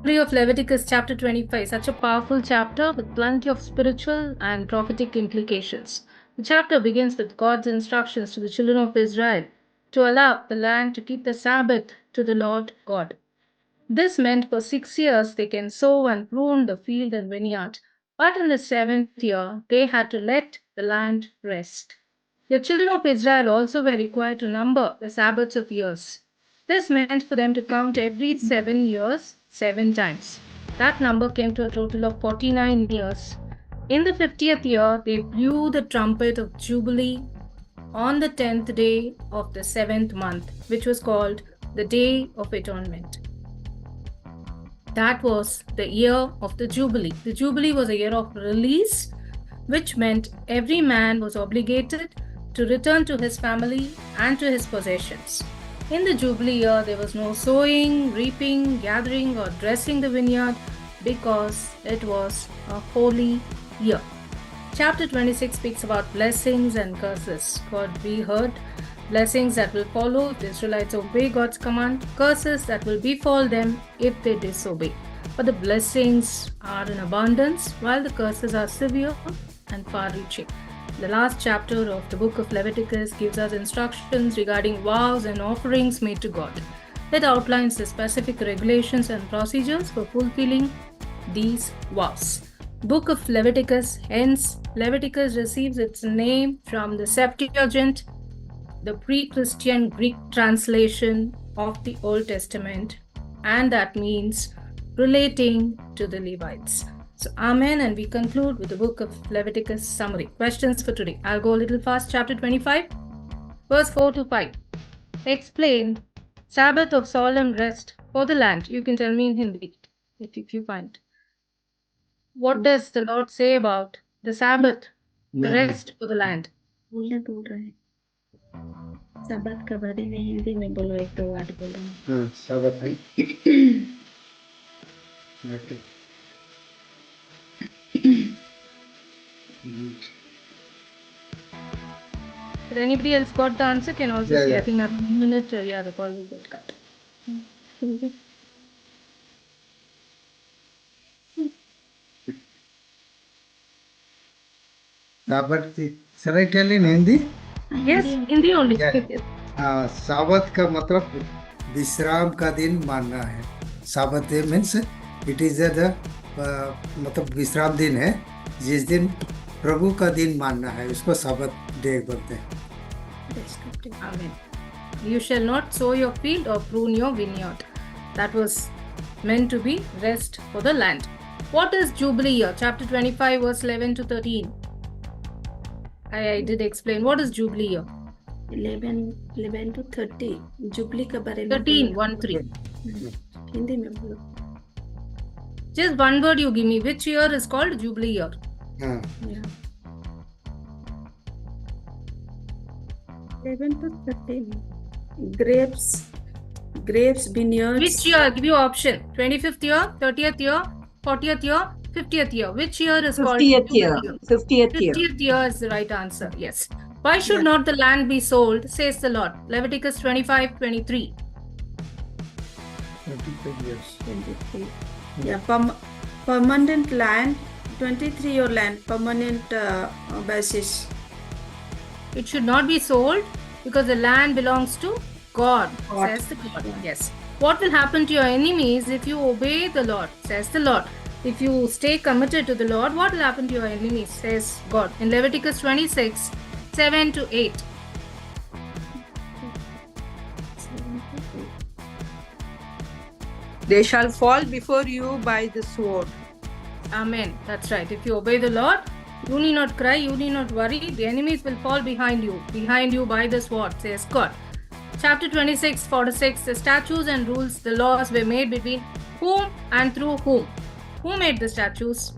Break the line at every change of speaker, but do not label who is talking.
summary of Leviticus chapter 25, such a powerful chapter with plenty of spiritual and prophetic implications. The chapter begins with God's instructions to the children of Israel to allow the land to keep the Sabbath to the Lord God. This meant for 6 years they can sow and prune the field and vineyard, but in the seventh year they had to let the land rest. The children of Israel also were required to number the Sabbaths of years. This meant for them to count every 7 years 7 times. That number came to a total of 49 years. In the 50th year, they blew the trumpet of Jubilee on the 10th day of the 7th month, which was called the Day of Atonement. That was the year of the Jubilee. The Jubilee was a year of release, which meant every man was obligated to return to his family and to his possessions. In the Jubilee year, there was no sowing, reaping, gathering, or dressing the vineyard because it was a holy year. Chapter 26 speaks about blessings and curses. God, we heard blessings that will follow if the Israelites obey God's command, curses that will befall them if they disobey. But the blessings are in abundance, while the curses are severe and far-reaching. The last chapter of the book of Leviticus gives us instructions regarding vows and offerings made to God. It outlines the specific regulations and procedures for fulfilling these vows. Book of Leviticus, hence Leviticus receives its name from the Septuagint, the pre-Christian Greek translation of the Old Testament, and that means relating to the Levites. So, Amen, and we conclude with the book of Leviticus summary. Questions for today. I'll go a little fast. Chapter 25, verse 4 to 5. Explain Sabbath of solemn rest for the land. You can tell me in Hindi if you find. What does the Lord say about the Sabbath, the rest for the land?
साबत का बारे में हिंदी में बोलो, एक दो word बोलो।
हाँ, साबत है। Okay.
If anybody else got the answer, can also say. I think that 1 minute, the call will get cut.
साबत, shall I tell in Hindi?
Yes, Hindi only.
साबत का मतलब विश्राम का दिन मानना है। साबत मीन्स इट इज द मतलब विश्राम दिन है, जिस दिन प्रभु का दिन मानना है, उसको साबत डे बोलते हैं।
Amen. You shall not sow your field or prune your vineyard. That was meant to be rest for the land. What is Jubilee year? Chapter 25, verse 11 to 13. I did explain. What is Jubilee year?
11 to 30 jubilee के बारे में
13, 1-3.
हिंदी में बोलो।
Just one word you give me. Which year is called Jubilee year?
हाँ,
11 to 13 grapes vineyards।
Which year? I'll give you option. 25th year, 30th year, 40th year, 50th year. Which year is called
50th year.
Jubilee year?
50th year.
50th year is the right answer. Yes. Why should not the land be sold, says the Lord? Leviticus 25:23.
25 years.
23 yeah, permanent land 23 year land, permanent basis।
It should not be sold because the land belongs to God, says the God. Yes. What will happen to your enemies if you obey the Lord, says the Lord? If you stay committed to the Lord, what will happen to your enemies, says God? In Leviticus 26, 7 to 8.
They shall fall before you by the sword.
Amen. That's right. If you obey the Lord, you need not cry, you need not worry. The enemies will fall behind you by the sword, says God. Chapter 26, 46. The statutes and rules, the laws were made between whom and through whom? Who made the statutes?